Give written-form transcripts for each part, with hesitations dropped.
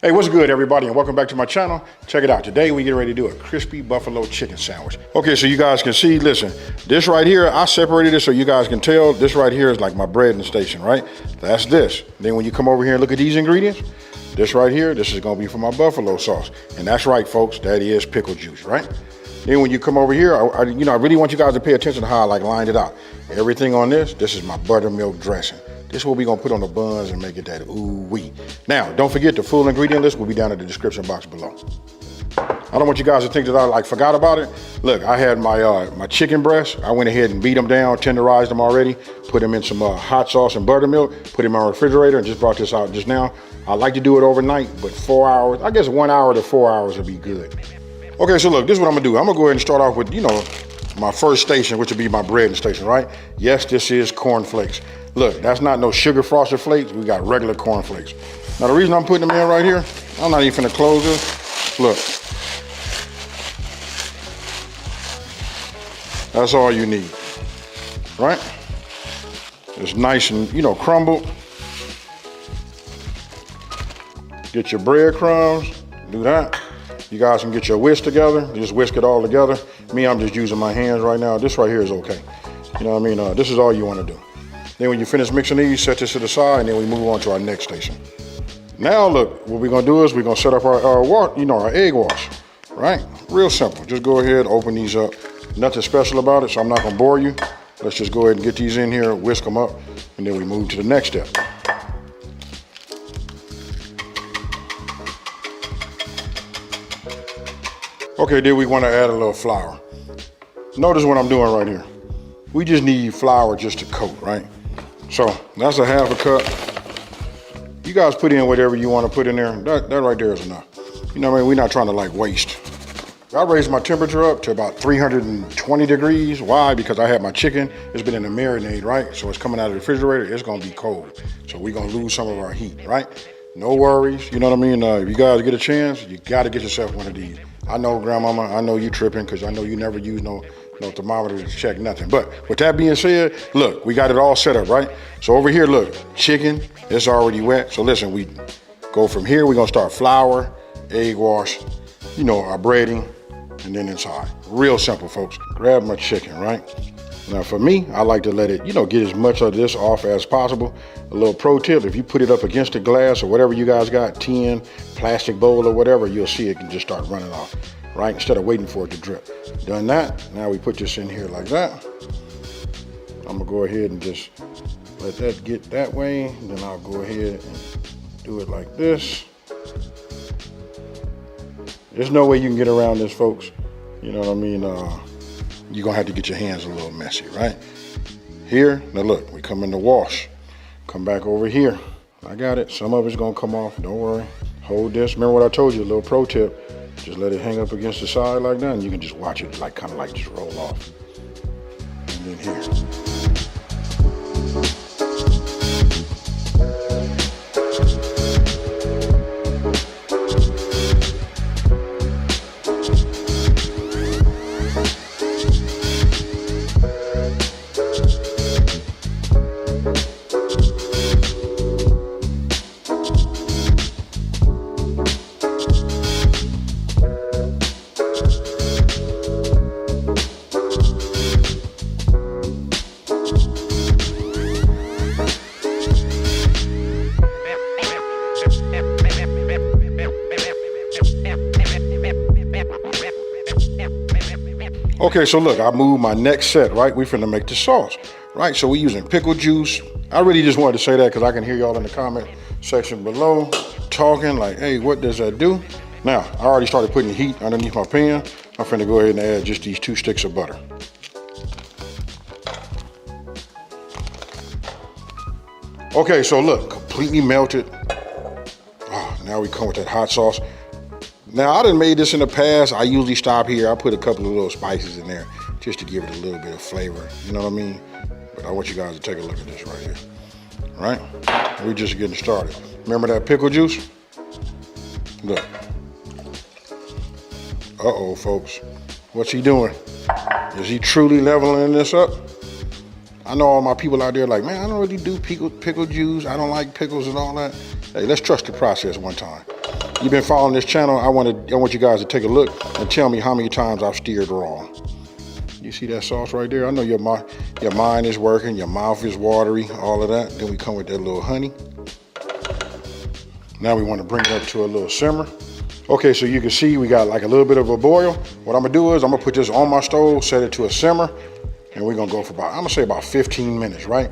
Hey, what's good, everybody, and welcome back to my channel. Check it out. Today, we get ready to do a crispy buffalo chicken sandwich. Okay, so you guys can see, listen, this right here, I separated it so you guys can tell. This right here is like my breading station, right? That's this. Then when you come over here and look at these ingredients, this right here, this is gonna be for my buffalo sauce. And that's right, folks, that is pickle juice, right? Then when you come over here, I really want you guys to pay attention to how I lined it out. Everything on this is my buttermilk dressing. This is what we're gonna put on the buns and make it that ooh-wee. Now, don't forget the full ingredient list will be down in the description box below. I don't want you guys to think that I forgot about it. Look, I had my chicken breasts. I went ahead and beat them down, tenderized them already, put them in some hot sauce and buttermilk, put them in my refrigerator, and just brought this out just now. I like to do it overnight, but 4 hours, I guess 1 hour to 4 hours would be good. Okay, so look, this is what I'm gonna do. I'm gonna go ahead and start off with, my first station, which would be my breading station, right? Yes, this is corn flakes. Look, that's not no sugar frosted flakes. We got regular corn flakes. Now, the reason I'm putting them in right here, I'm not even finna close this. Look. That's all you need, right? It's nice and, crumbled. Get your breadcrumbs, do that. You guys can get your whisk together, just whisk it all together. Me, I'm just using my hands right now. This right here is okay. You know what I mean? This is all you wanna do. Then when you finish mixing these, set this to the side, and then we move on to our next station. Now look, what we're gonna do is we're gonna set up our egg wash, right? Real simple. Just go ahead, open these up. Nothing special about it, so I'm not gonna bore you. Let's just go ahead and get these in here, whisk them up, and then we move to the next step. Okay, then we wanna add a little flour. Notice what I'm doing right here. We just need flour just to coat, right? So that's a half a cup. You guys put in whatever you want to put in there. That right there is enough. You know what I mean? We're not trying to waste. I raised my temperature up to about 320 degrees. Why? Because I had my chicken. It's been in a marinade, right? So it's coming out of the refrigerator. It's gonna be cold. So we're gonna lose some of our heat, right? No worries. You know what I mean? If you guys get a chance, you gotta get yourself one of these. I know, grandmama, I know you tripping because I know you never use no thermometer to check nothing. But with that being said, look, we got it all set up, right? So over here, look, chicken, it's already wet. So listen, we go from here, we're gonna start flour, egg wash, our breading, and then inside. Real simple, folks. Grab my chicken, right? Now for me, I like to let it, get as much of this off as possible. A little pro tip, if you put it up against the glass or whatever you guys got, tin, plastic bowl or whatever, you'll see it can just start running off, right? Instead of waiting for it to drip. Done that, now we put this in here like that. I'm gonna go ahead and just let that get that way. Then I'll go ahead and do it like this. There's no way you can get around this, folks. You know what I mean? You're gonna have to get your hands a little messy, right? Here, now look, we come in the wash. Come back over here. I got it, some of it's gonna come off, don't worry. Hold this, remember what I told you, a little pro tip. Just let it hang up against the side like that, and you can just watch it kind of just roll off. And then here. Okay, so look, I moved my next set, right? We finna make the sauce, right? So we're using pickle juice. I really just wanted to say that because I can hear y'all in the comment section below talking like, hey, what does that do? Now, I already started putting heat underneath my pan. I'm finna go ahead and add just these 2 sticks of butter. Okay, so look, completely melted. Oh, now we come with that hot sauce. Now, I done made this in the past. I usually stop here. I put a couple of little spices in there just to give it a little bit of flavor. You know what I mean? But I want you guys to take a look at this right here. All right? We're just getting started. Remember that pickle juice? Look. Uh-oh, folks. What's he doing? Is he truly leveling this up? I know all my people out there like, man, I don't really do pickle juice. I don't like pickles and all that. Hey, let's trust the process one time. you've been following this channel, I want you guys to take a look and tell me how many times I've steered raw. You see that sauce right there? I know your mind is working, your mouth is watery, all of that. Then we come with that little honey. Now we want to bring it up to a little simmer. Okay, so you can see we got like a little bit of a boil. What I'm gonna do is I'm gonna put this on my stove, set it to a simmer, and we're gonna go for I'm gonna say about 15 minutes, right?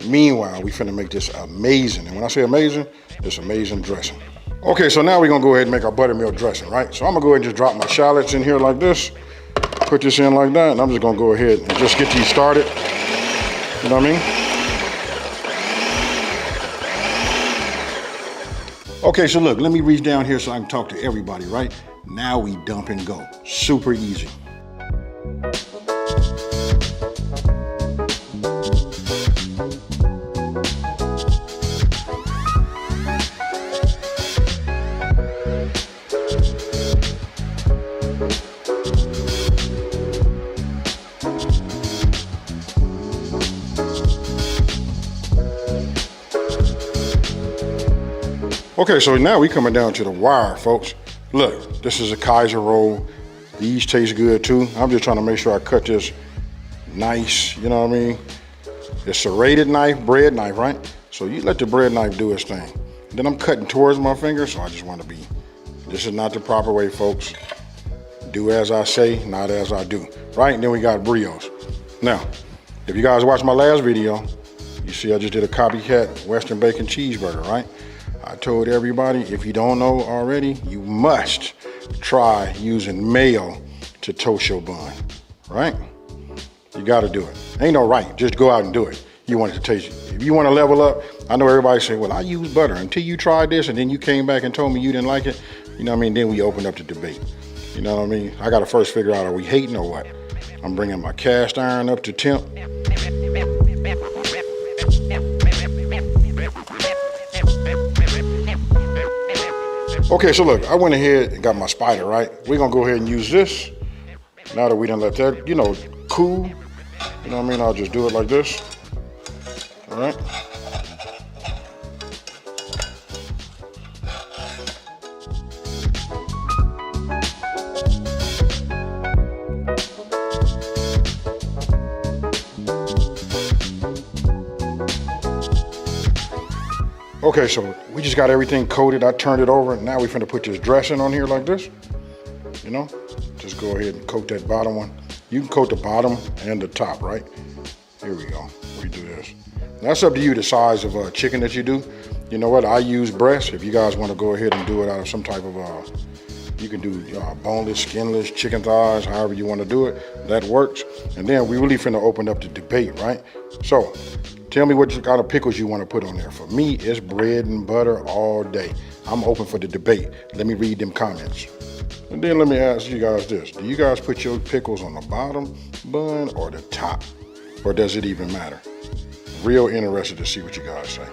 Meanwhile, we finna make this amazing. And when I say amazing, this amazing dressing. Okay, so now we're gonna go ahead and make our buttermilk dressing, right? So I'm gonna go ahead and just drop my shallots in here like this. Put this in like that, and I'm just gonna go ahead and just get these started. You know what I mean? Okay, so look, let me reach down here so I can talk to everybody, right? Now we dump and go. Super easy. Okay, so now we coming down to the wire, folks. Look, this is a Kaiser roll. These taste good too. I'm just trying to make sure I cut this nice, you know what I mean? It's a serrated knife, bread knife, right? So you let the bread knife do its thing. Then I'm cutting towards my finger, so I just want to be, this is not the proper way, folks. Do as I say, not as I do, right? And then we got brioche. Now, if you guys watched my last video, you see I just did a copycat Western bacon cheeseburger, right? I told everybody, if you don't know already, you must try using mayo to toast your bun, right? You gotta do it. Ain't no right, just go out and do it. You want it to taste, if you wanna level up, I know everybody say, well, I use butter. Until you tried this and then you came back and told me you didn't like it, you know what I mean? Then we opened up the debate. You know what I mean? I gotta first figure out, are we hating or what? I'm bringing my cast iron up to temp. Okay, so look, I went ahead and got my spider, right? We're gonna go ahead and use this. Now that we done let that, you know, cool, you know what I mean? I'll just do it like this, all right? Okay, so we just got everything coated. I turned it over. Now we're finna put this dressing on here like this. You know, just go ahead and coat that bottom one. You can coat the bottom and the top, right? Here we go. We do this. That's up to you, the size of chicken that you do. You know what? I use breast. If you guys want to go ahead and do it out of some type of, you can do boneless, skinless, chicken thighs, however you want to do it. That works. And then we really finna open up the debate, right? So, tell me what kind of pickles you want to put on there. For me, it's bread and butter all day. I'm open for the debate. Let me read them comments. And then let me ask you guys this. Do you guys put your pickles on the bottom bun or the top? Or does it even matter? Real interested to see what you guys say.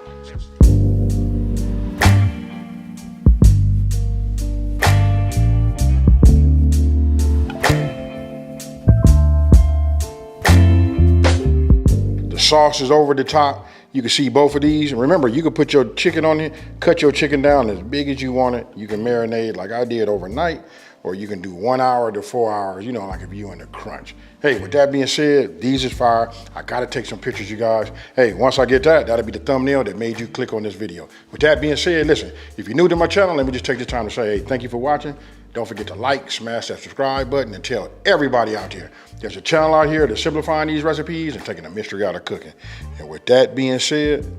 Sauce is over the top. You can see both of these. And remember, you can put your chicken on here, cut your chicken down as big as you want it. You can marinate like I did overnight, or you can do 1 hour to 4 hours, you know, like if you in the crunch. Hey, with that being said, these is fire. I gotta take some pictures, you guys. Hey, once I get that, that'll be the thumbnail that made you click on this video. With that being said, listen, if you're new to my channel, let me just take this time to say, hey, thank you for watching. Don't forget to like, smash that subscribe button, and tell everybody out there there's a channel out here that's simplifying these recipes and taking the mystery out of cooking. And with that being said,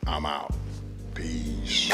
I'm out. Peace.